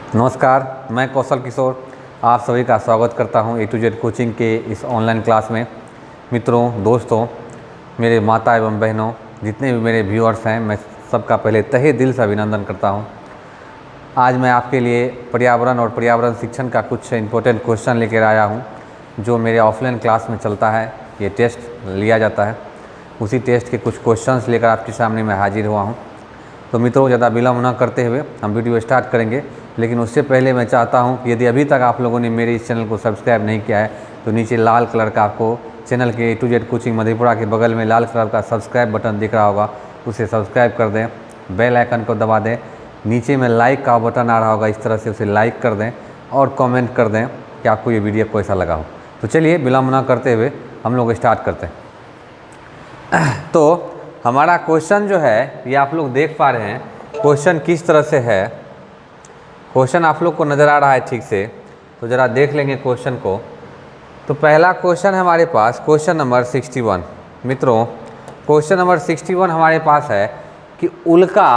नमस्कार, मैं कौशल किशोर आप सभी का स्वागत करता हूं A to Z कोचिंग के इस ऑनलाइन क्लास में। मित्रों, दोस्तों, मेरे माता एवं बहनों, जितने भी मेरे व्यूअर्स हैं, मैं सबका पहले तहे दिल से अभिनंदन करता हूं। आज मैं आपके लिए पर्यावरण और पर्यावरण शिक्षण का कुछ इम्पोर्टेंट क्वेश्चन लेकर आया हूं, जो मेरे ऑफलाइन क्लास में चलता है। ये टेस्ट लिया जाता है, उसी टेस्ट के कुछ क्वेश्चंस लेकर आपके सामने मैं हाजिर हुआ हूँ। तो मित्रों, ज़्यादा विलम्ब न करते हुए हम वीडियो स्टार्ट करेंगे, लेकिन उससे पहले मैं चाहता हूं कि यदि अभी तक आप लोगों ने मेरे इस चैनल को सब्सक्राइब नहीं किया है तो नीचे लाल कलर का आपको चैनल के A to Z coaching Madhepura के बगल में लाल कलर का सब्सक्राइब बटन दिख रहा होगा, उसे सब्सक्राइब कर दें, बेल आइकन को दबा दें। नीचे में लाइक का बटन आ रहा होगा, इस तरह से उसे लाइक कर दें और कमेंट कर दें कि आपको ये वीडियो कैसा लगा हो। तो चलिए विलम्ब न करते हुए हम लोग स्टार्ट करते हैं। तो हमारा क्वेश्चन जो है ये आप लोग देख पा रहे हैं। क्वेश्चन किस तरह से है, क्वेश्चन आप लोग को नज़र आ रहा है ठीक से, तो ज़रा देख लेंगे क्वेश्चन को। तो पहला क्वेश्चन है हमारे पास, क्वेश्चन नंबर 61। मित्रों, क्वेश्चन नंबर 61 हमारे पास है कि उल्का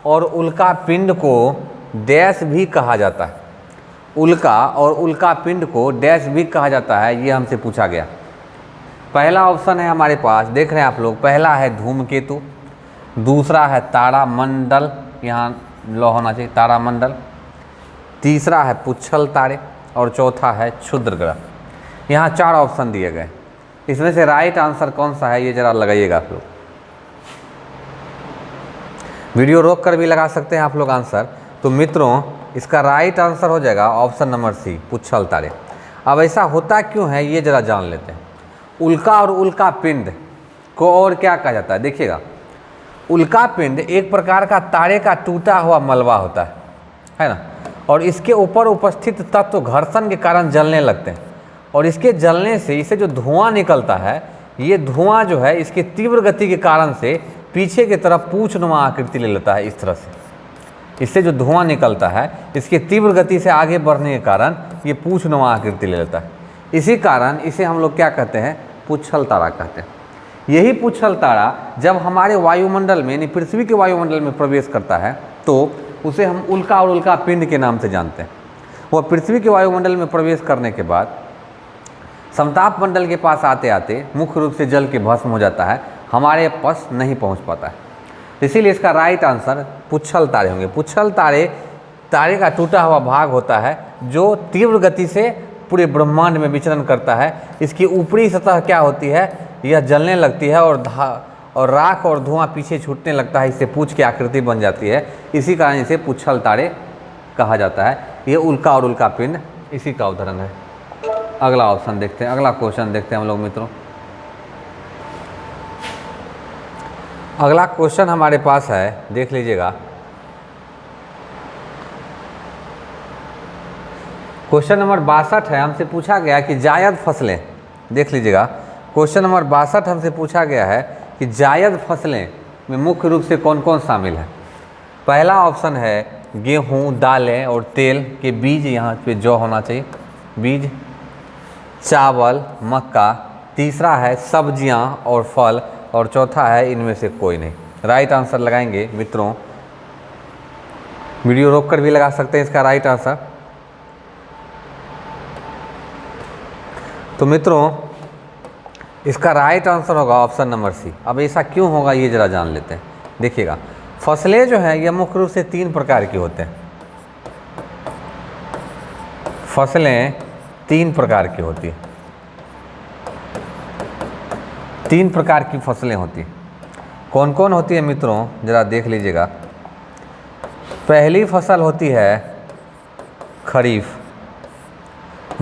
और उल्का पिंड को डैश भी कहा जाता है। उल्का और उल्का पिंड को डैश भी कहा जाता है, ये हमसे पूछा गया। पहला ऑप्शन है हमारे पास, देख रहे हैं आप लोग, पहला है धूमकेतु, दूसरा है तारामंडल, यहाँ लो होना चाहिए तारामंडल, तीसरा है पुच्छल तारे और चौथा है क्षुद्र ग्रह। यहाँ 4 ऑप्शन दिए गए। इसमें से राइट आंसर कौन सा है ये ज़रा लगाइएगा आप लोग। वीडियो रोक कर भी लगा सकते हैं आप लोग आंसर। तो मित्रों, इसका राइट आंसर हो जाएगा ऑप्शन नंबर सी, पुच्छल तारे। अब ऐसा होता क्यों है ये ज़रा जान लेते हैं। उल्का और उल्का पिंड को और क्या कहा जाता है, देखिएगा। उल्का पिंड एक प्रकार का तारे का टूटा हुआ मलबा होता है ना, और इसके ऊपर उपस्थित तत्व घर्षण के कारण जलने लगते हैं, और इसके जलने से इसे जो धुआं निकलता है, ये धुआं जो है इसके तीव्र गति के कारण से पीछे की तरफ पूंछनुमा आकृति ले लेता है। इस तरह से इससे जो धुआं निकलता है, इसके तीव्र गति से आगे बढ़ने के कारण ये पूंछनुमा आकृति ले लेता है। इसी कारण इसे हम लोग क्या कहते हैं, पुच्छल तारा कहते हैं। यही पुच्छल तारा जब हमारे वायुमंडल में यानी पृथ्वी के वायुमंडल में प्रवेश करता है तो उसे हम उल्का और उल्का पिंड के नाम से जानते हैं। वह पृथ्वी के वायुमंडल में प्रवेश करने के बाद समताप मंडल के पास आते आते मुख्य रूप से जल के भस्म हो जाता है, हमारे पास नहीं पहुंच पाता है। इसीलिए इसका राइट आंसर पुच्छल तारे होंगे। पुच्छल तारे तारे का टूटा हुआ भाग होता है जो तीव्र गति से पूरे ब्रह्मांड में विचरण करता है। इसकी ऊपरी सतह क्या होती है, यह जलने लगती है और राख और धुआं पीछे छूटने लगता है, इससे पूंछ की आकृति बन जाती है। इसी कारण इसे पुच्छल तारे कहा जाता है। ये उल्का और उल्का पिंड इसी का उदाहरण है। अगला ऑप्शन देखते हैं, अगला क्वेश्चन देखते हैं हम लोग मित्रों। अगला क्वेश्चन हमारे पास है, देख लीजिएगा। क्वेश्चन नंबर 62 है। हमसे पूछा गया कि जायद फसलें, देख लीजिएगा, क्वेश्चन नंबर 62 हमसे पूछा गया है कि जायद फसलें में मुख्य रूप से कौन कौन शामिल है। पहला ऑप्शन है गेहूं, दालें और तेल के बीज, यहाँ पे जौ होना चाहिए, बीज, चावल, मक्का, तीसरा है सब्जियां और फल, और चौथा है इनमें से कोई नहीं। राइट आंसर लगाएंगे मित्रों, वीडियो रोक कर भी लगा सकते हैं इसका राइट आंसर। तो मित्रों, इसका राइट आंसर होगा ऑप्शन नंबर सी। अब ऐसा क्यों होगा ये ज़रा जान लेते हैं। देखिएगा, फसलें जो हैं ये मुख्य रूप से 3 प्रकार की होते हैं। फसलें 3 प्रकार की होती हैं, 3 प्रकार की फसलें होती हैं। कौन कौन होती है मित्रों, ज़रा देख लीजिएगा। पहली फसल होती है खरीफ,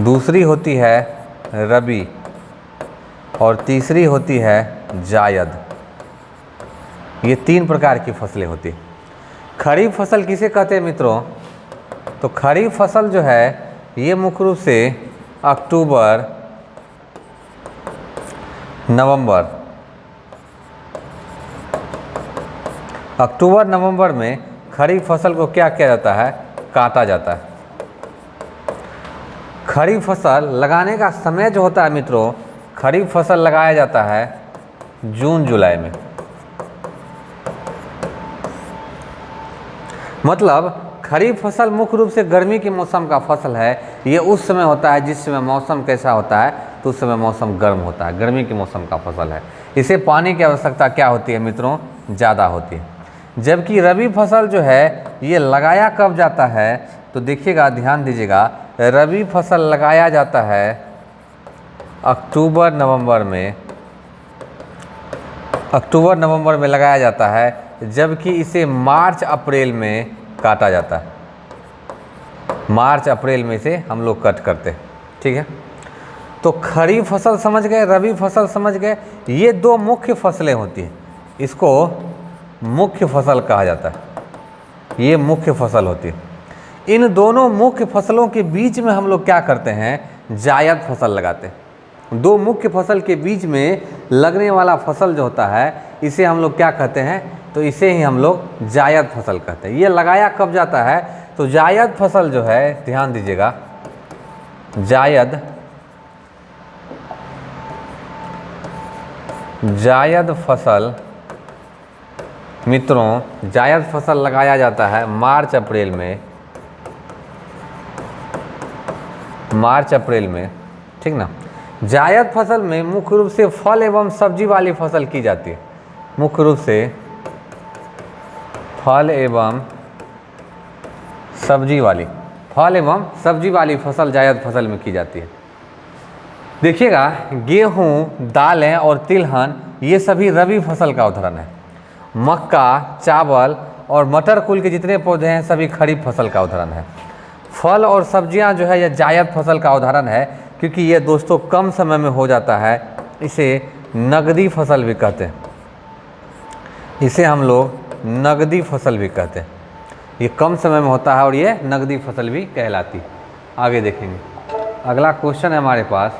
दूसरी होती है रबी, और तीसरी होती है जायद। ये 3 प्रकार की फसलें होती हैं। खरीफ फसल किसे कहते हैं मित्रों, तो खरीफ फसल जो है ये मुख्य रूप से अक्टूबर, नवंबर में खरीफ फसल को क्या किया जाता है, काटा जाता है। खरीफ फसल लगाने का समय जो होता है मित्रों, खरीफ फसल लगाया जाता है जून जुलाई में। मतलब खरीफ फसल मुख्य रूप से गर्मी के मौसम का फसल है। ये उस समय होता है जिस समय मौसम कैसा होता है, तो उस समय मौसम गर्म होता है, गर्मी के मौसम का फसल है। इसे पानी की आवश्यकता क्या होती है मित्रों, ज़्यादा होती है। जबकि रबी फसल जो है ये लगाया कब जाता है, तो देखिएगा, ध्यान दीजिएगा, रबी फसल लगाया जाता है अक्टूबर नवंबर में, अक्टूबर नवंबर में लगाया जाता है, जबकि इसे मार्च अप्रैल में काटा जाता है। मार्च अप्रैल में इसे हम लोग कट करते हैं, ठीक है। तो खरीफ फसल समझ गए, रबी फसल समझ गए, ये दो मुख्य फसलें होती हैं, इसको मुख्य फसल कहा जाता है, ये मुख्य फसल होती है। इन दोनों मुख्य फसलों के बीच में हम लोग क्या करते हैं, जायद फसल लगाते हैं। दो मुख्य फसल के बीच में लगने वाला फसल जो होता है इसे हम लोग क्या कहते हैं, तो इसे ही हम लोग जायद फसल कहते हैं। ये लगाया कब जाता है, तो जायद फसल जो है, ध्यान दीजिएगा, जायद फसल मित्रों, जायद फसल लगाया जाता है मार्च अप्रैल में, मार्च अप्रैल में, ठीक ना। जायद फसल में मुख्य रूप से फल एवं सब्जी वाली फसल की जाती है, मुख्य रूप से फल एवं सब्जी वाली फसल जायद फसल में की जाती है। देखिएगा, गेहूँ, दालें और तिलहन ये सभी रबी फसल का उदाहरण है। मक्का, चावल और मटर कुल के जितने पौधे हैं सभी खरीफ फसल का उदाहरण है। फल और सब्जियां जो है यह जायद फसल का उदाहरण है, क्योंकि ये दोस्तों कम समय में हो जाता है, इसे नगदी फसल भी कहते हैं, इसे हम लोग नगदी फसल भी कहते हैं। ये कम समय में होता है और ये नगदी फसल भी कहलाती है। आगे देखेंगे, अगला क्वेश्चन है हमारे पास,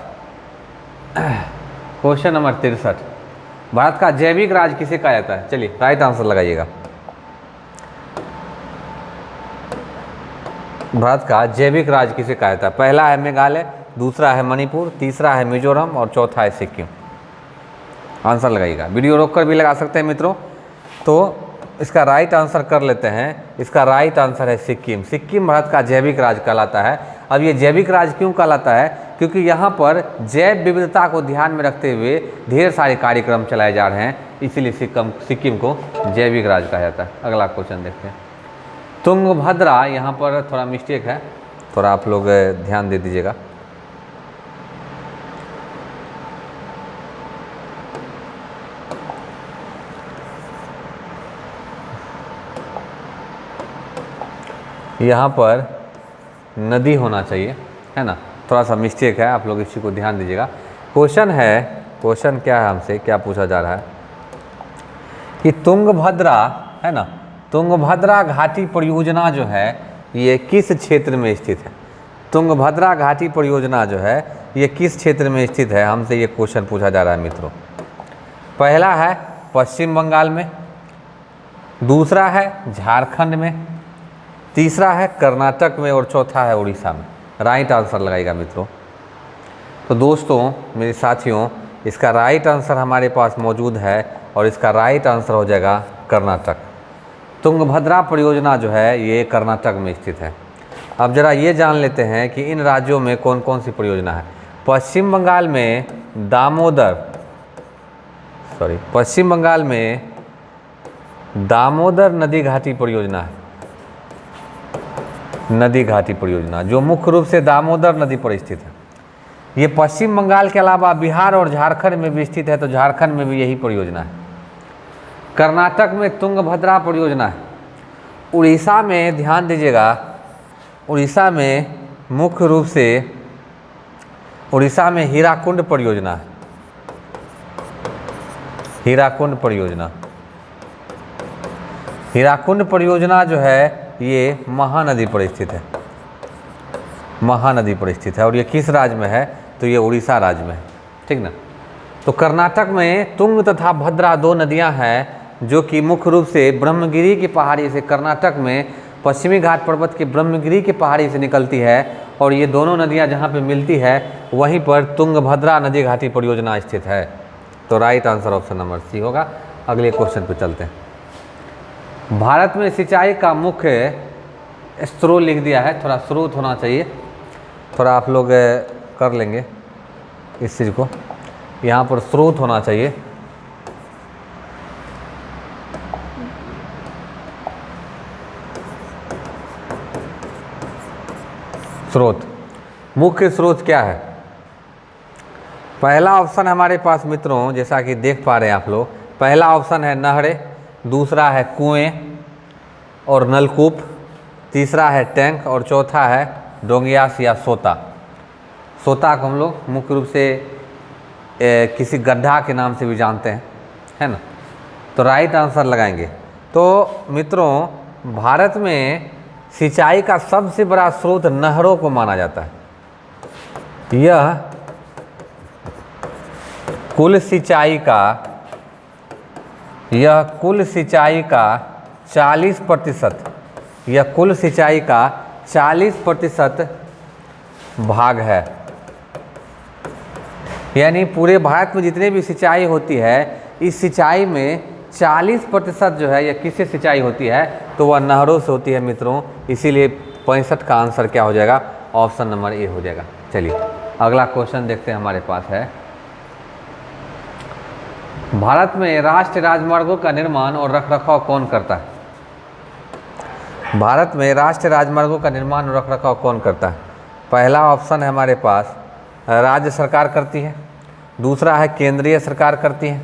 क्वेश्चन नंबर 63, भारत का जैविक राज्य किसे कहा जाता है। चलिए राइट आंसर लगाइएगा। भारत का जैविक राज्य किसे कहा जाता है। पहला है मेघालय, दूसरा है मणिपुर, तीसरा है मिजोरम और चौथा है सिक्किम। आंसर लगाइएगा, वीडियो रोककर भी लगा सकते हैं मित्रों। तो इसका राइट आंसर कर लेते हैं, इसका राइट आंसर है सिक्किम। सिक्किम भारत का जैविक राज्य कहलाता है। अब ये जैविक राज्य क्यों कहलाता है, क्योंकि यहाँ पर जैव विविधता को ध्यान में रखते हुए ढेर सारे कार्यक्रम चलाए जा रहे हैं, इसीलिए सिक्किम को जैविक राज्य कहा जाता है। अगला क्वेश्चन देखते हैं, तुंगभद्रा, यहाँ पर थोड़ा मिस्टेक है, थोड़ा आप लोग ध्यान दे दीजिएगा। यहाँ पर नदी होना चाहिए, है ना, थोड़ा सा मिस्टेक है, आप लोग इसी को ध्यान दीजिएगा। क्वेश्चन है, क्वेश्चन क्या है, हमसे क्या पूछा जा रहा है कि तुंगभद्रा, है ना, तुंगभद्रा घाटी परियोजना जो है ये किस क्षेत्र में स्थित है। तुंगभद्रा घाटी परियोजना जो है ये किस क्षेत्र में स्थित है, हमसे ये क्वेश्चन पूछा जा रहा है मित्रों। पहला है पश्चिम बंगाल में, दूसरा है झारखंड में, तीसरा है कर्नाटक में और चौथा है उड़ीसा में। राइट आंसर लगाएगा मित्रों। तो दोस्तों, मेरे साथियों, इसका राइट आंसर हमारे पास मौजूद है और इसका राइट आंसर हो जाएगा कर्नाटक। तुंगभद्रा परियोजना जो है ये कर्नाटक में स्थित है। अब जरा ये जान लेते हैं कि इन राज्यों में कौन कौन सी परियोजना है। पश्चिम बंगाल में दामोदर नदी घाटी परियोजना है, नदी घाटी परियोजना जो मुख्य रूप से दामोदर नदी पर स्थित है। ये पश्चिम बंगाल के अलावा बिहार और झारखंड में भी स्थित है, तो झारखंड में भी यही परियोजना है। कर्नाटक में तुंगभद्रा परियोजना है। उड़ीसा में ध्यान दीजिएगा, उड़ीसा में मुख्य रूप से उड़ीसा में हीराकुंड परियोजना है, हीराकुंड परियोजना। हीराकुंड परियोजना जो है ये महानदी पर स्थित है, महानदी पर स्थित है और ये किस राज्य में है, तो ये उड़ीसा राज्य में है, ठीक ना। तो कर्नाटक में तुंग तथा भद्रा दो नदियां हैं जो कि मुख्य रूप से ब्रह्मगिरी की पहाड़ी से, कर्नाटक में पश्चिमी घाट पर्वत के ब्रह्मगिरी की पहाड़ी से निकलती है और ये दोनों नदियां जहां पे मिलती है वहीं पर तुंगभद्रा नदी घाटी परियोजना स्थित है। तो right answer option number C होगा। अगले क्वेश्चन पे चलते हैं। भारत में सिंचाई का मुख्य स्रोत लिख दिया है, थोड़ा स्रोत होना चाहिए, थोड़ा आप लोग कर लेंगे इस चीज़ को, यहाँ पर स्रोत होना चाहिए। स्रोत, मुख्य स्रोत क्या है? पहला ऑप्शन हमारे पास मित्रों, जैसा कि देख पा रहे हैं आप लोग, पहला ऑप्शन है नहरें, दूसरा है कुएं और नलकूप, तीसरा है टैंक और चौथा है डोंगियास या सोता। सोता को हम लोग मुख्य रूप से किसी गड्ढा के नाम से भी जानते हैं, है ना। तो राइट आंसर लगाएंगे। तो मित्रों, भारत में सिंचाई का सबसे बड़ा स्रोत नहरों को माना जाता है। यह कुल सिंचाई का 40%, यह कुल सिंचाई का 40% भाग है। यानी पूरे भारत में जितने भी सिंचाई होती है, इस सिंचाई में 40% जो है यह किससे सिंचाई होती है? तो वह नहरों से होती है मित्रों। इसीलिए 65 का आंसर क्या हो जाएगा? ऑप्शन नंबर ए हो जाएगा। चलिए अगला क्वेश्चन देखते हैं, हमारे पास है, भारत में राष्ट्रीय राजमार्गों का निर्माण और रखरखाव कौन करता है? भारत में राष्ट्रीय राजमार्गों का निर्माण और रखरखाव कौन करता है? पहला ऑप्शन है हमारे पास राज्य सरकार करती है, दूसरा है केंद्रीय सरकार करती है,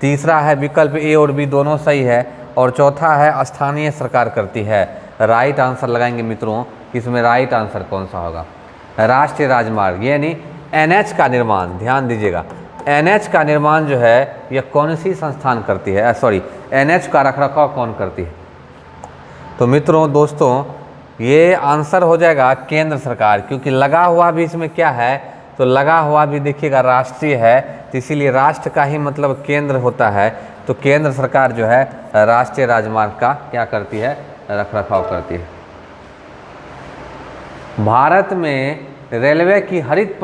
तीसरा है विकल्प ए और बी दोनों सही है, और चौथा है स्थानीय सरकार करती है। राइट आंसर लगाएंगे मित्रों, इसमें राइट आंसर कौन सा होगा? राष्ट्रीय राजमार्ग यानी एनएच का निर्माण, ध्यान दीजिएगा, एनएच का निर्माण जो है यह कौन सी संस्थान करती है? एनएच का रखरखाव कौन करती है? तो मित्रों दोस्तों, ये आंसर हो जाएगा केंद्र सरकार, क्योंकि लगा हुआ भी इसमें क्या है? तो लगा हुआ भी देखिएगा राष्ट्रीय है, तो इसीलिए राष्ट्र का ही मतलब केंद्र होता है। तो केंद्र सरकार जो है राष्ट्रीय राजमार्ग का क्या करती है? रखरखाव करती है। भारत में रेलवे की हरित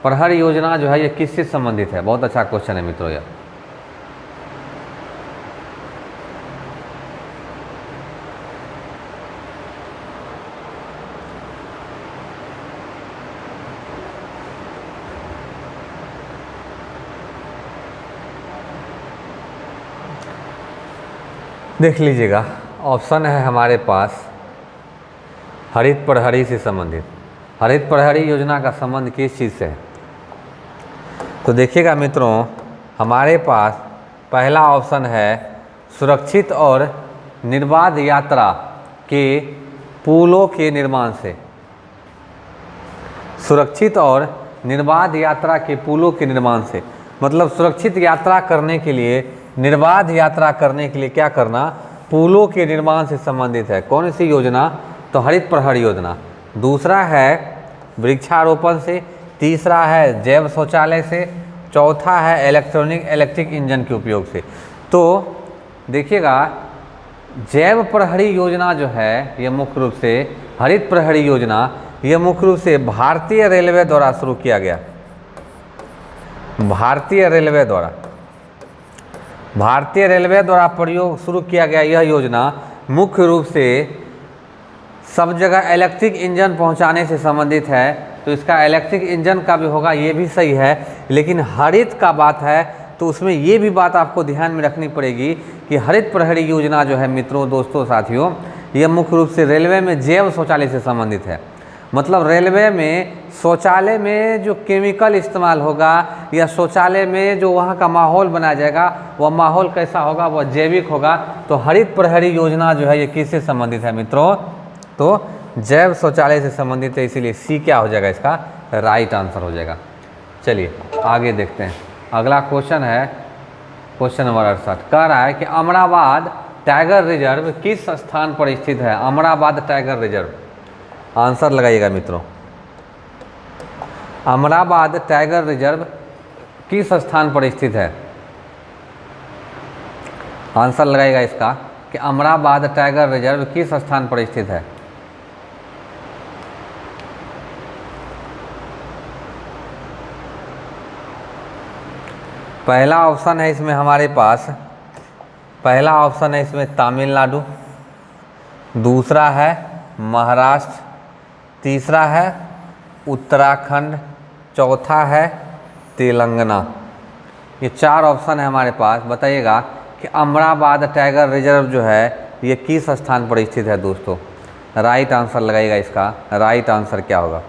प्रहर योजना जो है ये किससे संबंधित है? बहुत अच्छा क्वेश्चन है मित्रों यह। देख लीजिएगा, ऑप्शन है हमारे पास हरित प्रहरी से संबंधित। हरित प्रहरी योजना का संबंध किस चीज़ से है? तो देखिएगा मित्रों, हमारे पास पहला ऑप्शन है सुरक्षित और निर्बाध यात्रा के पुलों के निर्माण से। सुरक्षित और निर्बाध यात्रा के पुलों के निर्माण से, मतलब सुरक्षित यात्रा करने के लिए, निर्बाध यात्रा करने के लिए क्या करना? पुलों के निर्माण से संबंधित है। कौन सी योजना? तो हरित प्रहर योजना। दूसरा है वृक्षारोपण से, तीसरा है जैव शौचालय से, चौथा है इलेक्ट्रिक इंजन के उपयोग से। तो देखिएगा, जैव प्रहरी योजना जो है यह मुख्य रूप से, हरित प्रहरी योजना यह मुख्य रूप से भारतीय रेलवे द्वारा शुरू किया गया। भारतीय रेलवे द्वारा प्रयोग शुरू किया गया यह योजना मुख्य रूप से सब जगह इलेक्ट्रिक इंजन पहुंचाने से संबंधित है। तो इसका इलेक्ट्रिक इंजन का भी होगा, ये भी सही है। लेकिन हरित का बात है तो उसमें ये भी बात आपको ध्यान में रखनी पड़ेगी कि हरित प्रहरी योजना जो है मित्रों, दोस्तों, साथियों, यह मुख्य रूप से रेलवे में जैव शौचालय से संबंधित है। मतलब रेलवे में शौचालय में जो केमिकल इस्तेमाल होगा या शौचालय में जो वहाँ का माहौल बनाया जाएगा, वह माहौल कैसा होगा? वह जैविक होगा। तो हरित प्रहरी योजना जो है ये किससे संबंधित है मित्रों? तो जैव शौचालय से संबंधित है। इसीलिए सी क्या हो जाएगा? इसका राइट आंसर हो जाएगा। चलिए आगे देखते हैं। अगला क्वेश्चन है क्वेश्चन नंबर 68। कह रहा है कि अमराबाद टाइगर रिजर्व किस स्थान पर स्थित है? अमराबाद टाइगर रिजर्व, आंसर लगाइएगा मित्रों। अमराबाद टाइगर रिजर्व किस स्थान पर स्थित है? आंसर लगाइएगा इसका कि अमराबाद टाइगर रिजर्व किस स्थान पर स्थित है? पहला ऑप्शन है इसमें हमारे पास, पहला ऑप्शन है इसमें तमिलनाडु, दूसरा है महाराष्ट्र, तीसरा है उत्तराखंड, चौथा है तेलंगाना। ये 4 ऑप्शन है हमारे पास। बताइएगा कि अमराबाद टाइगर रिजर्व जो है ये किस स्थान पर स्थित है दोस्तों। राइट आंसर लगाइएगा। इसका राइट आंसर क्या होगा?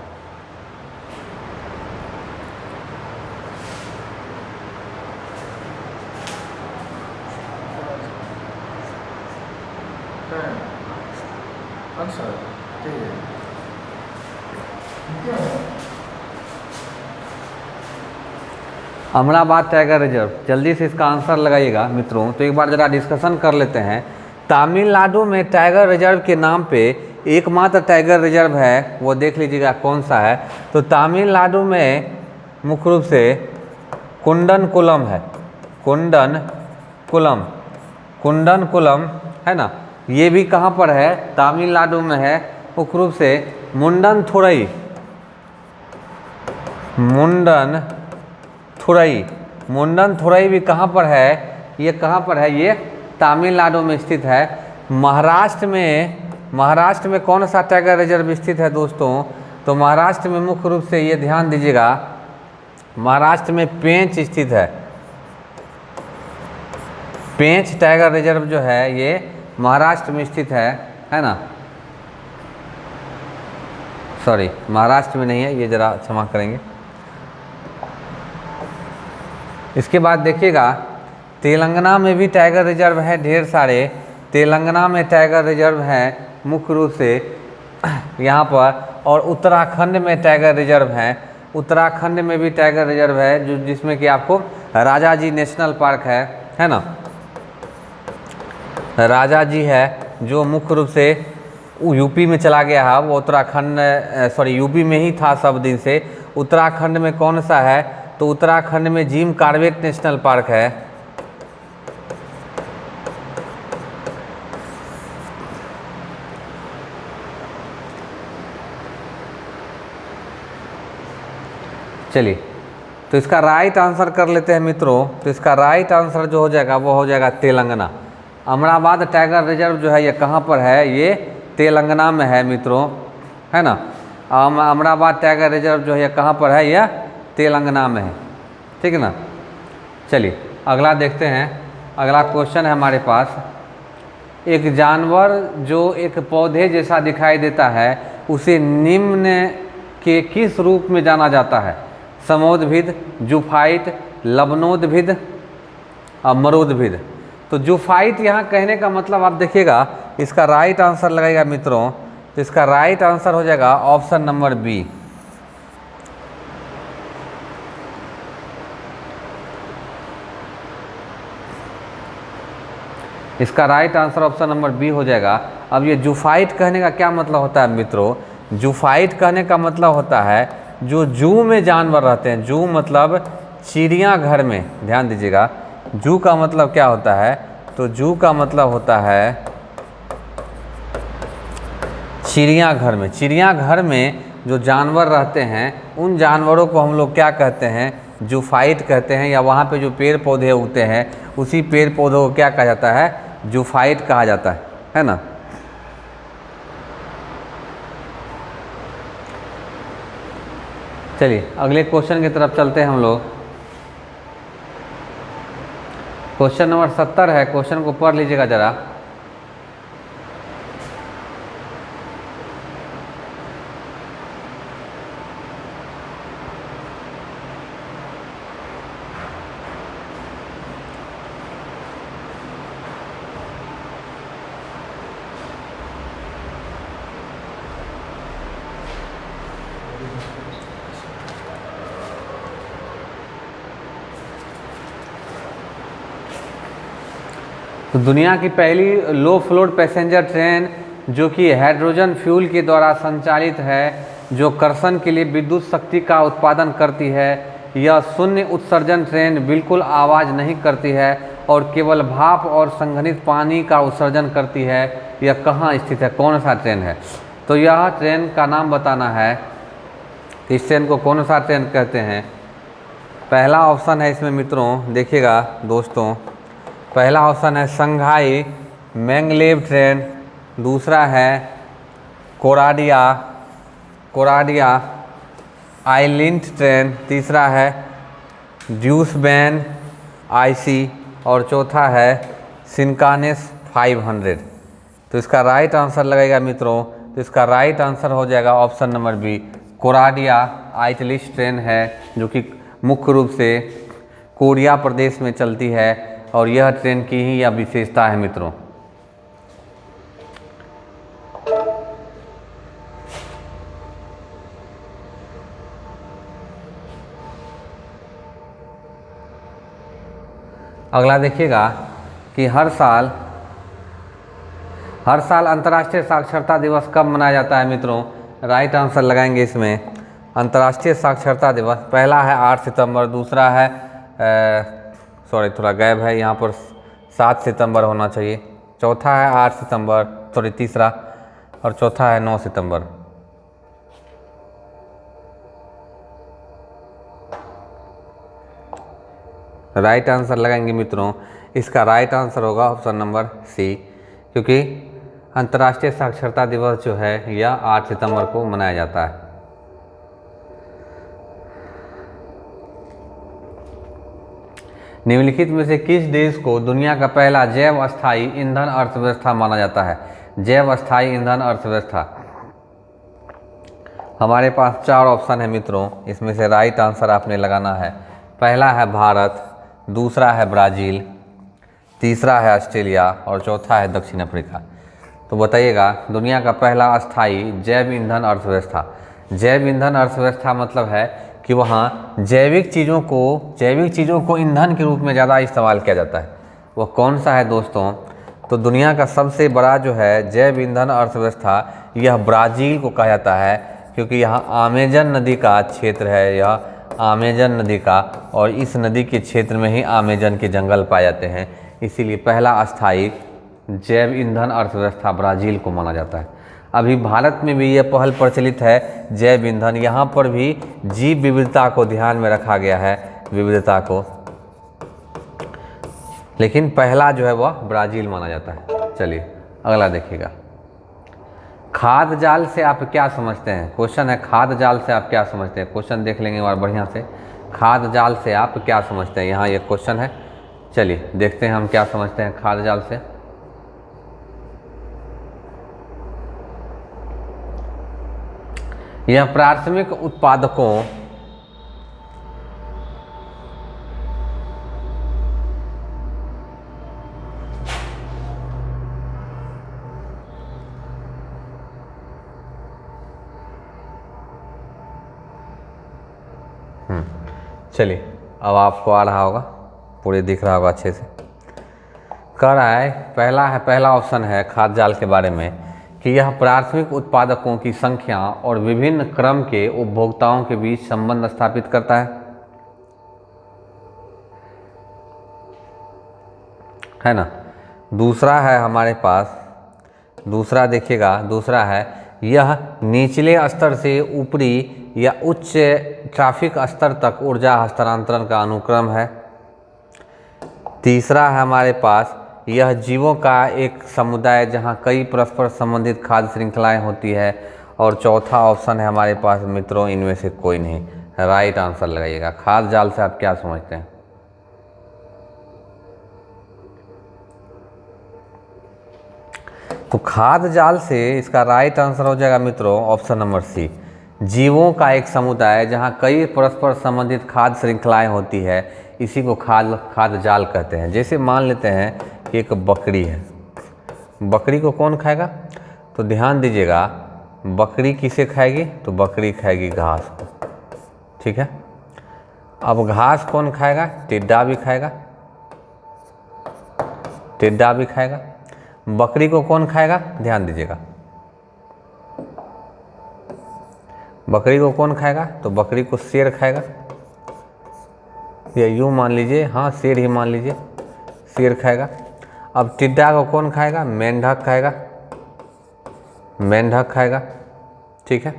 अमराबाद टाइगर रिजर्व, जल्दी से इसका आंसर लगाइएगा मित्रों। तो एक बार ज़रा डिस्कशन कर लेते हैं। तमिलनाडु में टाइगर रिजर्व के नाम पे एकमात्र टाइगर रिजर्व है, वो देख लीजिएगा कौन सा है। तो तमिलनाडु में मुख्य रूप से कुंडनकुलम है, कुंडनकुलम है ना। ये भी कहाँ पर है? तमिलनाडु में है। मुख्य रूप से मुंडनथुरई भी कहाँ पर है? ये कहाँ पर है? ये तमिलनाडु में स्थित है। महाराष्ट्र में कौन सा टाइगर रिजर्व स्थित है दोस्तों? तो महाराष्ट्र में मुख्य रूप से ये ध्यान दीजिएगा, महाराष्ट्र में पेंच स्थित है। पेंच टाइगर रिजर्व जो है ये महाराष्ट्र में स्थित है ना। सॉरी, महाराष्ट्र में नहीं है, ये ज़रा क्षमा करेंगे। इसके बाद देखिएगा तेलंगाना में भी टाइगर रिजर्व है ढेर सारे। तेलंगाना में टाइगर रिजर्व हैं मुख्य रूप से यहाँ पर। और उत्तराखंड में टाइगर रिजर्व हैं। उत्तराखंड में भी टाइगर रिजर्व है जिसमें कि आपको राजा जी नेशनल पार्क है ना। राजा जी है जो मुख्य रूप से यूपी में चला गया है, वो यूपी में ही था सब दिन से। उत्तराखंड में कौन सा है? तो उत्तराखंड में जिम कॉर्बेट नेशनल पार्क है। चलिए, तो इसका राइट आंसर कर लेते हैं मित्रों। तो इसका राइट आंसर जो हो जाएगा वो हो जाएगा तेलंगाना। अमराबाद टाइगर रिजर्व जो है ये कहाँ पर है? ये तेलंगाना में है मित्रों, है ना। अमराबाद टाइगर रिजर्व जो है ये कहाँ पर है? यह तेलंगाना में है, ठीक है ना। चलिए अगला देखते हैं। अगला क्वेश्चन है हमारे पास। एक जानवर जो एक पौधे जैसा दिखाई देता है उसे निम्न के किस रूप में जाना जाता है? समोद्भिद, जुफाइट, लवणोद्भिद, मरोद्भिद। तो जुफाइट यहाँ कहने का मतलब आप देखिएगा, इसका राइट आंसर लगेगा मित्रों। तो इसका राइट आंसर हो जाएगा ऑप्शन नंबर बी। इसका right answer option number B हो जाएगा। अब ये जुफाइट कहने का क्या मतलब होता है मित्रों? जुफाइट कहने का मतलब होता है जो जू में जानवर रहते हैं। जू मतलब चिड़ियाघर में। ध्यान दीजिएगा, जू का मतलब क्या होता है? तो जू का मतलब होता है चिड़ियाघर में। चिड़ियाघर में जो जानवर रहते हैं उन जानवरों को हम लोग क्या कहते हैं? जुफाइट कहते हैं। या वहाँ पे जो पेड़ पौधे उगते हैं उसी पेड़ पौधों को क्या कहा जाता है? जुफाइट कहा जाता है ना। चलिए अगले क्वेश्चन की तरफ चलते हैं हम लोग। क्वेश्चन नंबर 70 है। क्वेश्चन को पढ़ लीजिएगा ज़रा। तो दुनिया की पहली लो फ्लोर पैसेंजर ट्रेन जो कि हाइड्रोजन फ्यूल के द्वारा संचालित है, जो कर्षण के लिए विद्युत शक्ति का उत्पादन करती है। यह शून्य उत्सर्जन ट्रेन बिल्कुल आवाज़ नहीं करती है और केवल भाप और संघनित पानी का उत्सर्जन करती है। यह कहाँ स्थित है? कौन सा ट्रेन है? तो यह ट्रेन का नाम बताना है। इस ट्रेन को कौन सा ट्रेन कहते हैं? पहला ऑप्शन है इसमें मित्रों, देखिएगा दोस्तों, पहला ऑप्शन है संघाई मैंगलेव ट्रेन। दूसरा है कोराडिया कोराडिया आइलैंड ट्रेन, तीसरा है ड्यूसबैन आईसी और चौथा है शिनकानेस 500। तो इसका राइट आंसर लगेगा मित्रों, तो इसका राइट आंसर हो जाएगा ऑप्शन नंबर बी, कोराडिया आइटलिश ट्रेन है जो कि मुख्य रूप से कोरिया प्रदेश में चलती है और यह ट्रेन की ही यह विशेषता है मित्रों। अगला देखिएगा कि हर साल अंतर्राष्ट्रीय साक्षरता दिवस कब मनाया जाता है मित्रों। राइट आंसर लगाएंगे इसमें। अंतर्राष्ट्रीय साक्षरता दिवस पहला है 8 सितंबर, दूसरा है सॉरी थोड़ा गैप है यहाँ पर, 7 सितंबर होना चाहिए, चौथा है 8 सितंबर, सॉरी तीसरा, और चौथा है 9 सितंबर। राइट आंसर लगाएंगे मित्रों, इसका राइट आंसर होगा ऑप्शन नंबर सी, क्योंकि अंतर्राष्ट्रीय साक्षरता दिवस जो है यह 8 सितंबर को मनाया जाता है। निम्नलिखित में से किस देश को दुनिया का पहला जैव अस्थायी ईंधन अर्थव्यवस्था माना जाता है। जैव अस्थायी ईंधन अर्थव्यवस्था, हमारे पास 4 ऑप्शन है मित्रों, इसमें से राइट आंसर आपने लगाना है। पहला है भारत, दूसरा है ब्राज़ील, तीसरा है ऑस्ट्रेलिया और चौथा है दक्षिण अफ्रीका। तो बताइएगा दुनिया का पहला अस्थायी जैव ईंधन अर्थव्यवस्था। जैव ईंधन अर्थव्यवस्था मतलब है कि वहाँ जैविक चीज़ों को ईंधन के रूप में ज़्यादा इस्तेमाल किया जाता है। वह कौन सा है दोस्तों? तो दुनिया का सबसे बड़ा जो है जैव ईंधन अर्थव्यवस्था यह ब्राज़ील को कहा जाता है, क्योंकि यहाँ अमेजन नदी का क्षेत्र है, यह अमेजन नदी का, और इस नदी के क्षेत्र में ही अमेजन के जंगल पाए जाते हैं, इसीलिए पहला अस्थायी जैव ईंधन अर्थव्यवस्था ब्राज़ील को माना जाता है। अभी भारत में भी यह पहल प्रचलित है जैव ईंधन, यहाँ पर भी जीव विविधता को ध्यान में रखा गया है, विविधता को, लेकिन पहला जो है वह ब्राज़ील माना जाता है। चलिए अगला देखिएगा, खाद्य जाल से आप क्या समझते हैं। क्वेश्चन है खाद्य जाल से आप क्या समझते हैं। क्वेश्चन देख लेंगे और बढ़िया से, खाद्य जाल से आप क्या समझते हैं, यहाँ ये क्वेश्चन है। चलिए देखते हैं हम क्या समझते हैं खाद्य जाल से। यह प्राथमिक उत्पादकों चलिए अब आपको आ रहा होगा, पूरे दिख रहा होगा अच्छे से। कह रहा है पहला ऑप्शन है खाद्य जाल के बारे में कि यह प्राथमिक उत्पादकों की संख्या और विभिन्न क्रम के उपभोक्ताओं के बीच संबंध स्थापित करता है ना। दूसरा है हमारे पास, दूसरा देखिएगा, दूसरा है यह निचले स्तर से ऊपरी या उच्च ट्रैफिक स्तर तक ऊर्जा हस्तांतरण का अनुक्रम है। तीसरा है हमारे पास यह जीवों का एक समुदाय जहां कई परस्पर संबंधित खाद्य श्रृंखलाएं होती है। और चौथा ऑप्शन है हमारे पास मित्रों इनमें से कोई नहीं। राइट आंसर लगाइएगा। खाद्य जाल से आप क्या समझते हैं? तो खाद्य जाल से इसका राइट आंसर हो जाएगा मित्रों ऑप्शन नंबर सी, जीवों का एक समुदाय जहां कई परस्पर संबंधित खाद्य श्रृंखलाएं होती है, इसी को खाद्य जाल कहते हैं। जैसे मान लेते हैं कि एक बकरी है, बकरी को कौन खाएगा? तो ध्यान दीजिएगा, बकरी किसे खाएगी? तो बकरी खाएगी घास को, ठीक है। अब घास कौन खाएगा? टिड्डा भी खाएगा, टिड्डा भी खाएगा। बकरी को कौन खाएगा? ध्यान दीजिएगा, बकरी को कौन खाएगा? तो बकरी को शेर खाएगा, या यूँ मान लीजिए, हाँ शेर ही मान लीजिए, शेर खाएगा। अब टिड्डा को कौन खाएगा? मेंढक खाएगा, मेंढक खाएगा, ठीक है।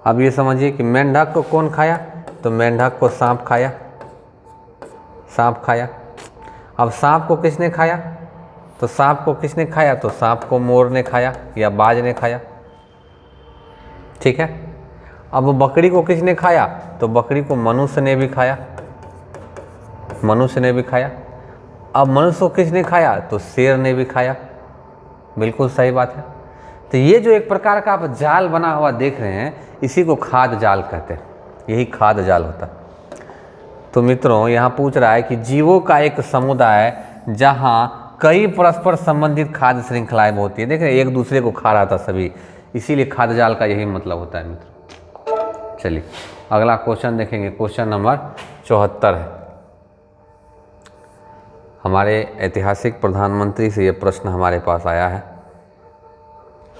अब ये समझिए कि मेंढक को कौन खाया? तो मेंढक को सांप खाया, सांप खाया। अब सांप को किसने खाया? तो तो सांप को किसने खाया? तो सांप को मोर ने खाया या बाज ने खाया, ठीक है। अब बकरी को किसने खाया? तो बकरी को मनुष्य ने भी खाया, मनुष्य ने भी खाया। अब मनुष्य को किसने खाया? तो शेर ने भी खाया। बिल्कुल सही बात है। तो ये जो एक प्रकार का आप जाल बना हुआ देख रहे हैं, इसी को खाद्य जाल कहते हैं, यही खाद्य जाल होता है। तो मित्रों यहाँ पूछ रहा है कि जीवों का एक समुदाय जहाँ कई परस्पर संबंधित खाद्य श्रृंखलाएं होती है। देख रहे हैं एक दूसरे को खा रहा था सभी, इसीलिए खाद्य जाल का यही मतलब होता है मित्रों। चलिए अगला क्वेश्चन देखेंगे, क्वेश्चन नंबर 74 है। हमारे ऐतिहासिक प्रधानमंत्री से ये प्रश्न हमारे पास आया है।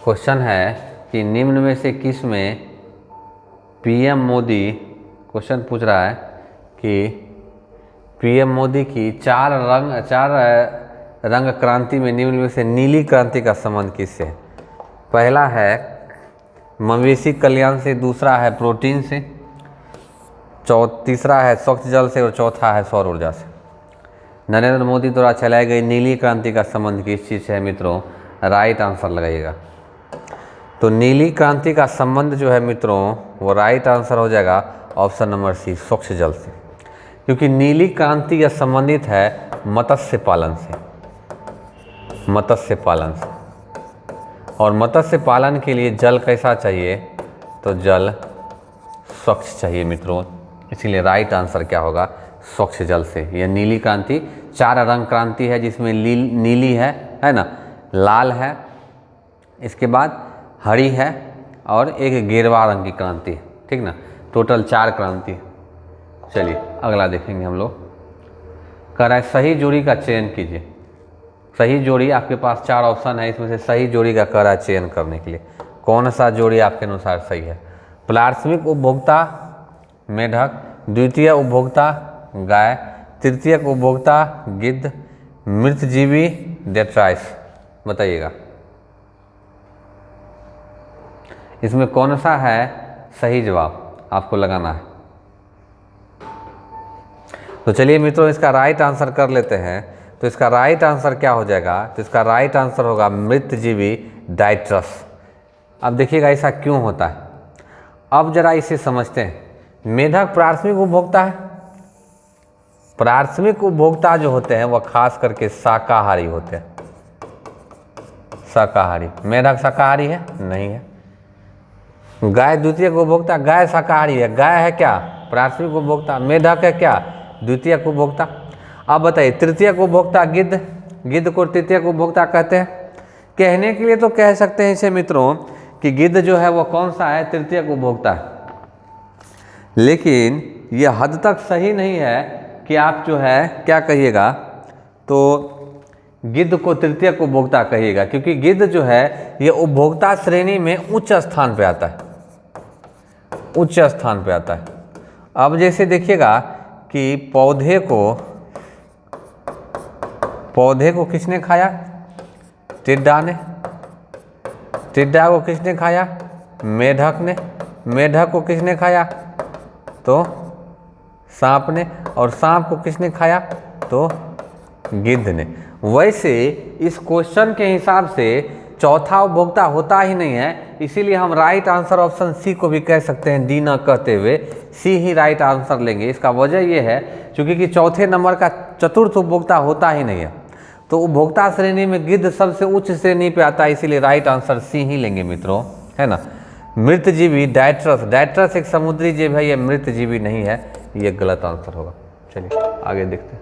क्वेश्चन है कि निम्न में से किस में पीएम मोदी, क्वेश्चन पूछ रहा है कि पीएम मोदी की चार रंग क्रांति में निम्न में से नीली क्रांति का संबंध किससे है? पहला है मवेशी कल्याण से, दूसरा है प्रोटीन से, तीसरा है स्वच्छ जल से और चौथा है सौर ऊर्जा से। नरेंद्र मोदी द्वारा चलाई गई नीली क्रांति का संबंध किस चीज़ से है मित्रों? राइट आंसर लगाइएगा। तो नीली क्रांति का संबंध जो है मित्रों वो राइट आंसर हो जाएगा ऑप्शन नंबर सी, स्वच्छ जल से, क्योंकि नीली क्रांति यह संबंधित है मत्स्य पालन से, मत्स्य पालन से। और मत्स्य पालन के लिए जल कैसा चाहिए? तो जल स्वच्छ चाहिए मित्रों, इसीलिए राइट आंसर क्या होगा? स्वच्छ जल से। यह नीली क्रांति 4 रंग क्रांति है, जिसमें नीली है ना, लाल है, इसके बाद हरी है और एक गेरुआ रंग की क्रांति है, ठीक ना। टोटल 4 क्रांति। चलिए अगला देखेंगे हम लोग। कह रहा है सही जोड़ी का चयन कीजिए। सही जोड़ी आपके पास 4 ऑप्शन है, इसमें से सही जोड़ी का कह रहा है चयन करने के लिए। कौन सा जोड़ी आपके अनुसार सही है? प्राथमिक उपभोक्ता मेढक, द्वितीय उपभोक्ता गाय, तृतीय उपभोक्ता गिद्ध, मृतजीवी डेट्राइस। बताइएगा इसमें कौन सा है सही जवाब, आपको लगाना है। तो चलिए मित्रों इसका राइट आंसर कर लेते हैं। तो इसका राइट आंसर क्या हो जाएगा? तो इसका राइट आंसर होगा मृतजीवी डाइट्रस। अब देखिएगा ऐसा क्यों होता है, अब जरा इसे समझते हैं। मेढक प्राथमिक उपभोक्ता है। प्राथमिक उपभोक्ता जो होते हैं वह खास करके शाकाहारी होते हैं, शाकाहारी। मेढक शाकाहारी है? नहीं है। गाय द्वितीय उपभोक्ता, गाय शाकाहारी है। गाय है क्या? प्राथमिक उपभोक्ता। मेढक है क्या? द्वितीय उपभोक्ता। अब बताइए तृतीय उपभोक्ता गिद्ध, गिद्ध को तृतीय उपभोक्ता कहते हैं। कहने के लिए तो कह सकते हैं इसे मित्रों कि गिद्ध जो है वो कौन सा है? तृतीय उपभोक्ता है, लेकिन यह हद तक सही नहीं है कि आप जो है क्या कहिएगा, तो गिद्ध को तृतीय उपभोक्ता कहिएगा, क्योंकि गिद्ध जो है ये उपभोक्ता श्रेणी में उच्च स्थान पे आता है, उच्च स्थान पे आता है। अब जैसे देखिएगा कि पौधे को किसने खाया? टिड्डा ने। टिड्डा को किसने खाया? मेढक ने। मेढक को किसने खाया? तो सांप ने। और सांप को किसने खाया? तो गिद्ध ने। वैसे इस क्वेश्चन के हिसाब से चौथा उपभोक्ता होता ही नहीं है, इसीलिए हम राइट आंसर ऑप्शन सी को भी कह सकते हैं, डी न कहते हुए सी ही राइट आंसर लेंगे। इसका वजह यह है क्योंकि कि चौथे नंबर का चतुर्थ उपभोक्ता होता ही नहीं है, तो उपभोक्ता श्रेणी में गिद्ध सबसे उच्च श्रेणी पे आता है, इसीलिए राइट आंसर सी ही लेंगे मित्रों, है ना। मृतजीवी डाइट्रस, डाइट्रस एक समुद्री जीव है, ये मृतजीवी नहीं है, ये गलत आंसर होगा। चलिए आगे देखते हैं।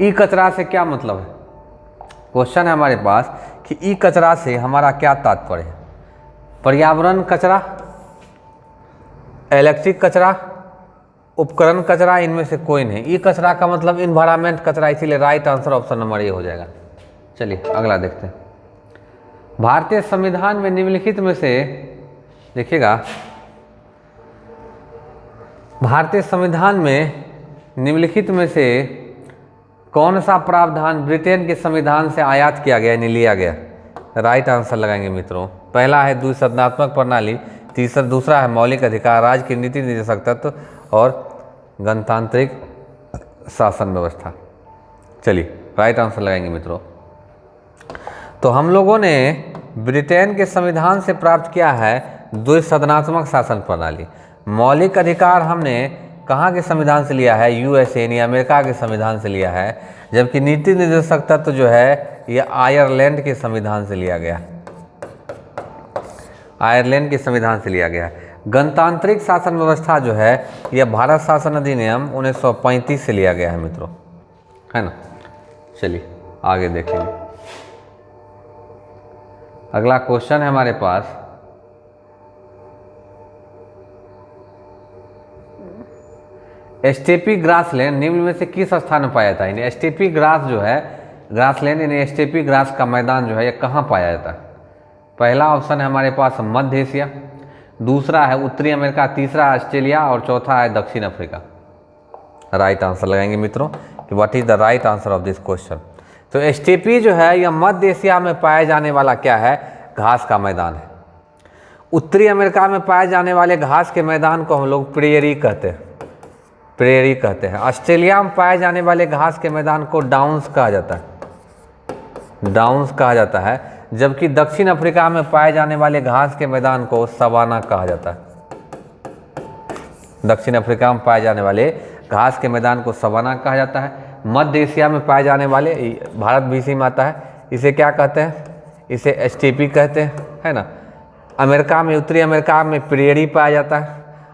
ई कचरा से क्या मतलब है? क्वेश्चन है हमारे पास कि ई कचरा से हमारा क्या तात्पर्य है? पर्यावरण कचरा, इलेक्ट्रिक कचरा, उपकरण कचरा, इनमें से कोई नहीं। ई कचरा का मतलब इन्वायरमेंट कचरा, इसीलिए right answer option number A हो जाएगा। चलिए अगला देखते हैं। भारतीय संविधान में निम्नलिखित में से, देखिएगा भारतीय संविधान में निम्नलिखित में से कौन सा प्रावधान ब्रिटेन के संविधान से आयात किया गया, यानी लिया गया? राइट आंसर लगाएंगे मित्रों। पहला है द्विसदनात्मक प्रणाली, दूसरा है मौलिक अधिकार, राज्य की नीति निर्देशक तत्व और गणतांत्रिक शासन व्यवस्था। चलिए राइट आंसर लगाएंगे मित्रों। तो हम लोगों ने ब्रिटेन के संविधान से प्राप्त किया है द्विसदनात्मक शासन प्रणाली। मौलिक अधिकार हमने कहाँ के संविधान से लिया है? यूएसए यानी अमेरिका के संविधान से लिया है, जबकि नीति निर्देशक तत्व जो है ये आयरलैंड के संविधान से लिया गया, आयरलैंड के संविधान से लिया गया है। गणतांत्रिक शासन व्यवस्था जो है यह भारत शासन अधिनियम 1935 से लिया गया है मित्रों, है ना। चलिए आगे देखेंगे। अगला क्वेश्चन है हमारे पास, स्टेपी ग्रासलैंड निम्न में से किस स्थान में पाया जाता है? यानी स्टेपी ग्रास जो है, ग्रासलैंड यानी स्टेपी ग्रास का मैदान जो है यह कहाँ पाया जाता है? पहला ऑप्शन है हमारे पास मध्य एशिया, दूसरा है उत्तरी अमेरिका, तीसरा ऑस्ट्रेलिया और चौथा है दक्षिण अफ्रीका। राइट आंसर लगाएंगे मित्रों कि what is the right answer of this question. तो स्टेपी जो है यह मध्य एशिया में पाए जाने वाला क्या है? घास का मैदान है। उत्तरी अमेरिका में पाए जाने वाले घास के मैदान को हम लोग प्रेयरी कहते हैं, प्रेयरी कहते हैं। ऑस्ट्रेलिया में पाए जाने वाले घास के मैदान को डाउन्स कहा जाता है, डाउन्स कहा जाता है, जबकि दक्षिण अफ्रीका में पाए जाने वाले घास के मैदान को सवाना कहा जाता है। दक्षिण अफ्रीका में पाए जाने वाले घास के मैदान को सवाना कहा जाता है। मध्य एशिया में पाए जाने वाले, भारत भी इसी में आता है, इसे क्या कहते हैं? इसे स्टेपी कहते हैं, है ना। अमेरिका में, उत्तरी अमेरिका में प्रेयरी पाया जाता है।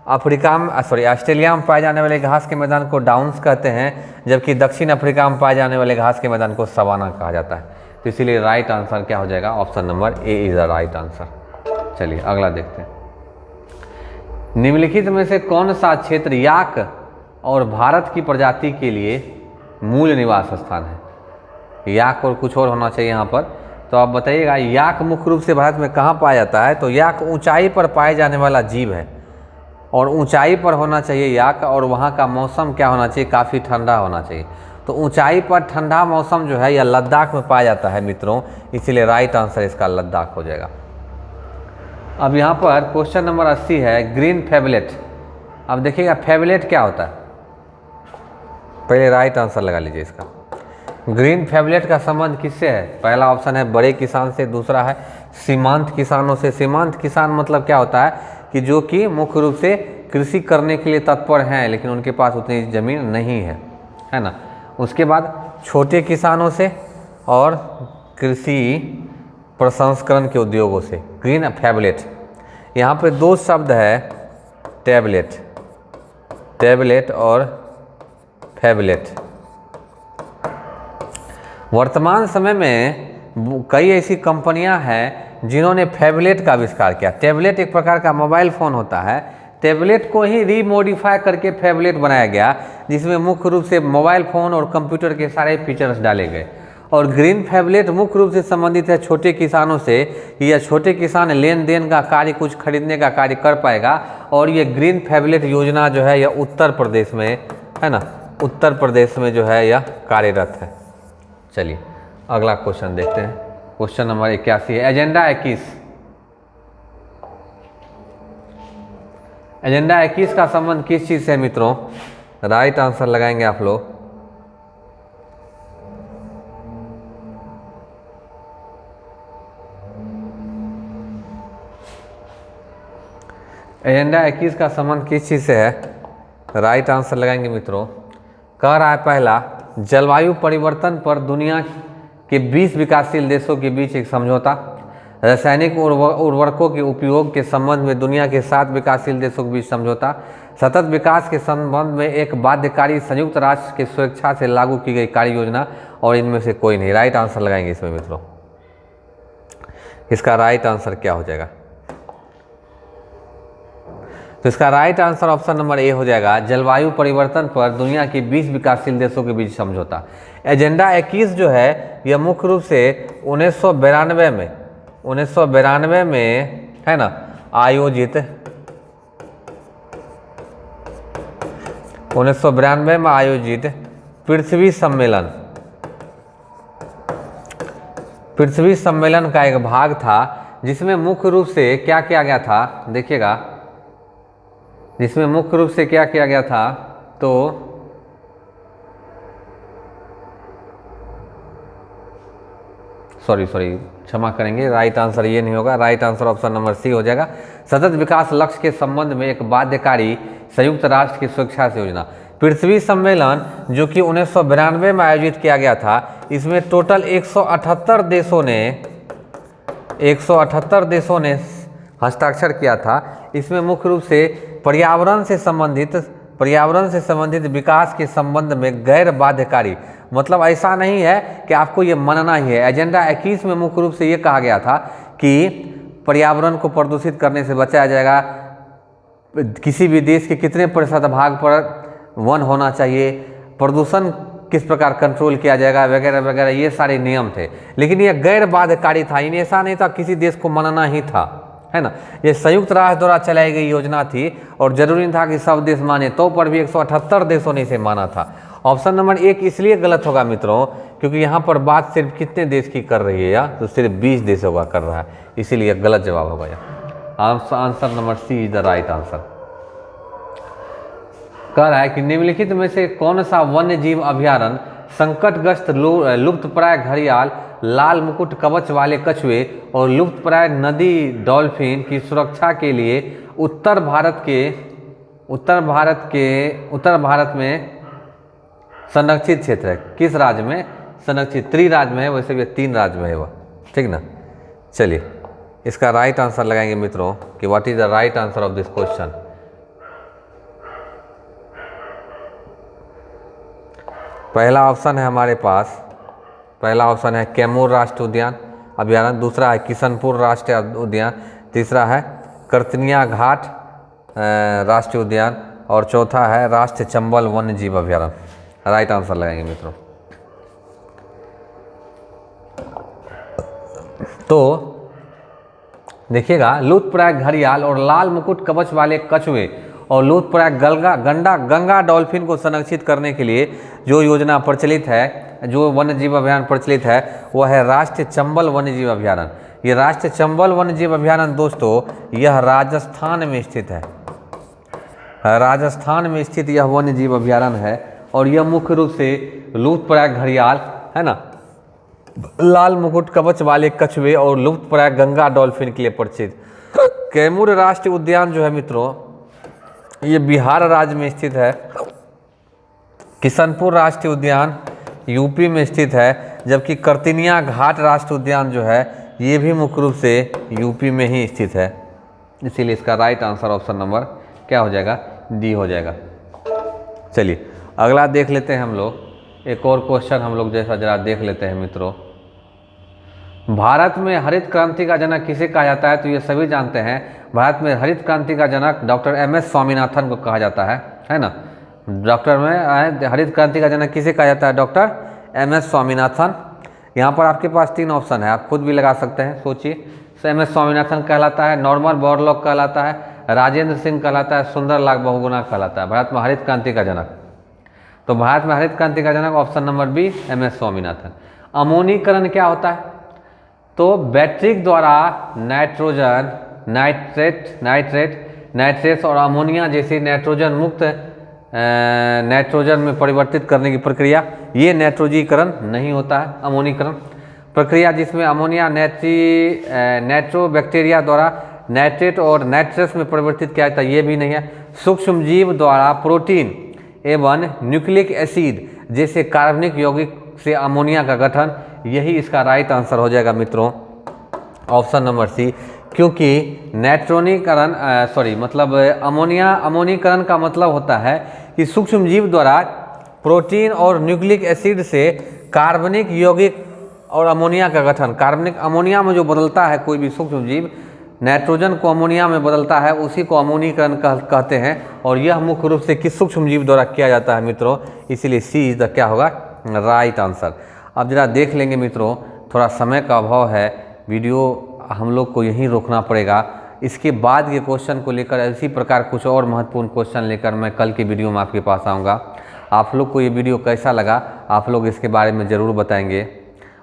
अफ्रीका में ऑस्ट्रेलिया में पाए जाने वाले घास के मैदान को डाउन्स कहते हैं, जबकि दक्षिण अफ्रीका में पाए जाने वाले घास के मैदान को सवाना कहा जाता है। तो इसीलिए राइट आंसर क्या हो जाएगा? Option number A is the right answer. चलिए अगला देखते हैं। निम्नलिखित में से कौन सा क्षेत्र याक और भारत की प्रजाति के लिए मूल निवास स्थान है? याक और कुछ और होना चाहिए यहाँ पर, तो आप बताइएगा। याक मुख्य रूप से भारत में कहाँ पाया जाता है? तो याक ऊंचाई पर पाए जाने वाला जीव है और ऊंचाई पर होना चाहिए याक, और वहाँ का मौसम क्या होना चाहिए? काफ़ी ठंडा होना चाहिए। तो ऊंचाई पर ठंडा मौसम जो है यह लद्दाख में पाया जाता है मित्रों, इसीलिए राइट आंसर इसका लद्दाख हो जाएगा। अब यहाँ पर क्वेश्चन नंबर 80 है ग्रीन फेवलेट। अब देखिएगा फेवलेट क्या होता है, पहले राइट आंसर लगा लीजिए इसका। ग्रीन फेवलेट का संबंध किससे है? पहला ऑप्शन है बड़े किसान से, दूसरा है सीमांत किसानों से। सीमांत किसान मतलब क्या होता है कि जो कि मुख्य रूप से कृषि करने के लिए तत्पर हैं लेकिन उनके पास उतनी ज़मीन नहीं है ना। उसके बाद छोटे किसानों से और कृषि प्रसंस्करण के उद्योगों से। ग्रीन फेवलेट, यहाँ पे दो शब्द है टैबलेट, टैबलेट और फेवलेट। वर्तमान समय में कई ऐसी कंपनियां हैं जिन्होंने फेवलेट का आविष्कार किया। टैबलेट एक प्रकार का मोबाइल फ़ोन होता है, टैबलेट को ही रीमॉडिफाई करके फेवलेट बनाया गया, जिसमें मुख्य रूप से मोबाइल फ़ोन और कंप्यूटर के सारे फीचर्स डाले गए। और ग्रीन फेवलेट मुख्य रूप से संबंधित है छोटे किसानों से। यह छोटे किसान लेन देन का कार्य, कुछ खरीदने का कार्य कर पाएगा। और ये ग्रीन फेवलेट योजना जो है यह उत्तर प्रदेश में है ना, उत्तर प्रदेश में जो है यह कार्यरत है। चलिए अगला क्वेश्चन देखते हैं। क्वेश्चन नंबर 81 है एजेंडा 21। एजेंडा 21 का संबंध किस चीज़ से है मित्रों? राइट आंसर लगाएंगे आप लोग। एजेंडा 21 का संबंध किस चीज़ से है? राइट आंसर लगाएंगे मित्रों। कह रहा है पहला, जलवायु परिवर्तन पर दुनिया के 20 विकासशील देशों के बीच एक समझौता, रासायनिक उर्वरकों के उपयोग के संबंध में दुनिया के 7 विकासशील देशों के बीच समझौता, सतत विकास के संबंध में एक बाध्यकारी संयुक्त राष्ट्र की स्वेच्छा से लागू की गई कार्य योजना, और इनमें से कोई नहीं। राइट आंसर लगाएंगे इसमें मित्रों। इसका राइट आंसर क्या हो जाएगा? तो इसका right answer option number A हो जाएगा, जलवायु परिवर्तन पर दुनिया के 20 विकासशील देशों के बीच समझौता। एजेंडा 21 जो है यह मुख्य रूप से 1992 में है ना आयोजित, 1992 में आयोजित पृथ्वी सम्मेलन का एक भाग था, जिसमें मुख्य रूप से क्या किया गया था? देखिएगा, जिसमें मुख्य रूप से क्या किया गया था? तो क्षमा करेंगे, राइट आंसर ये नहीं होगा, right answer option number C हो जाएगा। सतत विकास लक्ष्य के संबंध में एक बाध्यकारी संयुक्त राष्ट्र की सुरक्षा से योजना। पृथ्वी सम्मेलन जो कि 1992 में आयोजित किया गया था, इसमें टोटल 178 देशों ने हस्ताक्षर किया था। इसमें मुख्य रूप से पर्यावरण से संबंधित विकास के संबंध में गैर बाध्यकारी, मतलब ऐसा नहीं है कि आपको ये मानना ही है। एजेंडा 21 में मुख्य रूप से ये कहा गया था कि पर्यावरण को प्रदूषित करने से बचाया जाएगा, किसी भी देश के कितने प्रतिशत भाग पर वन होना चाहिए, प्रदूषण किस प्रकार कंट्रोल किया जाएगा वगैरह वगैरह, ये सारे नियम थे। लेकिन ये गैर बाध्यकारी था, इन्हें ऐसा नहीं था किसी देश को मानना ही था, है ना। ये संयुक्त राष्ट्र द्वारा चलाई गई योजना थी और जरूरी था कि सब देश माने, तो पर भी 178 देशों ने इसे माना था। ऑप्शन नंबर 1 इसलिए गलत होगा मित्रों क्योंकि यहाँ पर बात सिर्फ कितने देश की कर रही है, या तो सिर्फ 20 देशों का कर रहा है, इसीलिए गलत जवाब होगा यह। Answer number C is the right answer. कह रहा है कि निम्नलिखित में से कौन सा वन्य जीव अभ्यारण्य संकटग्रस्त लुप्तप्राय घड़ियाल, लाल मुकुट कवच वाले कछुए और लुप्तप्राय नदी डॉल्फिन की सुरक्षा के लिए उत्तर भारत में संरक्षित क्षेत्र है? किस राज्य में संरक्षित? त्रिराज्य में है, वैसे भी 3 राज्य में है वह, ठीक ना। चलिए इसका राइट आंसर लगाएंगे मित्रों कि what is the right answer of this question. पहला ऑप्शन है हमारे पास, पहला ऑप्शन है कैमूर राष्ट्रीय उद्यान अभ्यारण्य, दूसरा है किशनपुर राष्ट्रीय उद्यान, तीसरा है कर्तनिया घाट राष्ट्रीय उद्यान और चौथा है राष्ट्रीय चंबल वन्य जीव अभ्यारण्य। राइट आंसर लगाएंगे मित्रों। तो देखिएगा, लुप्तप्राय घड़ियाल और लाल मुकुट कवच वाले कछुए और लुप्तप्राय गंगा डॉल्फिन को संरक्षित करने के लिए जो योजना प्रचलित है, जो वन्य जीव अभ्यारण्य प्रचलित है, वह है राष्ट्रीय चंबल वन्य जीव अभ्यारण्य। ये राष्ट्रीय चंबल वन्य जीव अभ्यारण्य दोस्तों यह राजस्थान में स्थित है। राजस्थान में स्थित यह वन्य जीव अभ्यारण्य है और यह मुख्य रूप से लुप्तप्राय घड़ियाल, है ना, लाल मुकुट कवच वाले कछुए और लुप्तप्राय गंगा डॉल्फिन के लिए प्रसिद्ध। कैमूर राष्ट्रीय उद्यान जो है मित्रों ये बिहार राज्य में स्थित है। किशनपुर राष्ट्रीय उद्यान यूपी में स्थित है, जबकि कर्तनिया घाट राष्ट्रीय उद्यान जो है ये भी मुख्य रूप से यूपी में ही स्थित है। इसीलिए इसका राइट आंसर ऑप्शन नंबर क्या हो जाएगा? डी हो जाएगा। चलिए अगला देख लेते हैं हम लोग, एक और क्वेश्चन हम लोग जैसा जरा देख लेते हैं मित्रों। भारत में हरित क्रांति का जनक किसे कहा जाता है? तो ये सभी जानते हैं, भारत में हरित क्रांति का जनक डॉक्टर MS स्वामीनाथन को कहा जाता है ना। डॉक्टर में हरित क्रांति का जनक किसे कहा जाता है? Doctor MS Swaminathan. यहाँ पर आपके पास 3 ऑप्शन है, आप खुद भी लगा सकते हैं, सोचिए। MS स्वामीनाथन कहलाता है, नॉर्मन बोरलॉग कहलाता है, राजेंद्र सिंह कहलाता है, सुंदरलाल बहुगुणा कहलाता है भारत में हरित क्रांति का जनक। तो भारत में हरित क्रांति का जनक option number B MS Swaminathan. अमोनीकरण क्या होता है? तो बैटरी द्वारा नाइट्रोजन, नाइट्रेट्स और अमोनिया जैसी नाइट्रोजन मुक्त नाइट्रोजन में परिवर्तित करने की प्रक्रिया, ये नाइट्रोजीकरण नहीं होता है। अमोनीकरण प्रक्रिया जिसमें अमोनिया नाइट्रोबैक्टीरिया द्वारा नाइट्रेट और नाइट्रस में परिवर्तित किया जाता है, ये भी नहीं है। सूक्ष्म जीव द्वारा प्रोटीन एवं न्यूक्लिक एसिड जैसे कार्बनिक यौगिक से अमोनिया का गठन, यही इसका राइट आंसर हो जाएगा मित्रों, ऑप्शन नंबर सी। क्योंकि नाइट्रोनीकरण मतलब अमोनीकरण का मतलब होता है कि सूक्ष्म जीव द्वारा प्रोटीन और न्यूक्लिक एसिड से कार्बनिक यौगिक और अमोनिया का गठन। कार्बनिक अमोनिया में जो बदलता है कोई भी सूक्ष्म जीव, नाइट्रोजन को अमोनिया में बदलता है, उसी को अमोनीकरण कहते हैं। और यह मुख्य रूप से किस सूक्ष्म जीव द्वारा किया जाता है मित्रों? इसीलिए सी इज द क्या होगा? Right answer. अब जरा देख लेंगे मित्रों, थोड़ा समय का अभाव है, वीडियो हम लोग को यहीं रोकना पड़ेगा। इसके बाद के क्वेश्चन को लेकर इसी प्रकार कुछ और महत्वपूर्ण क्वेश्चन लेकर मैं कल की वीडियो में आपके पास आऊँगा। आप लोग को ये वीडियो कैसा लगा आप लोग इसके बारे में ज़रूर बताएंगे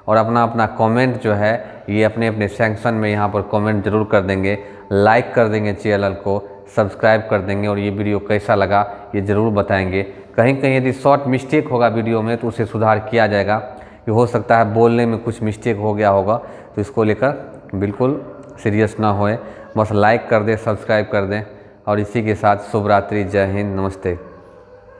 और अपना अपना कमेंट जो है ये अपने अपने सेक्शन में यहाँ पर कमेंट जरूर कर देंगे, लाइक कर देंगे, चैनल को सब्सक्राइब कर देंगे और ये वीडियो कैसा लगा ये ज़रूर बताएंगे। कहीं कहीं यदि शॉर्ट मिस्टेक होगा वीडियो में तो उसे सुधार किया जाएगा, कि हो सकता है बोलने में कुछ मिस्टेक हो गया होगा, तो इसको लेकर बिल्कुल सीरियस ना होए, बस लाइक कर दें, सब्सक्राइब कर दें। और इसी के साथ शुभ रात्रि, जय हिंद, नमस्ते।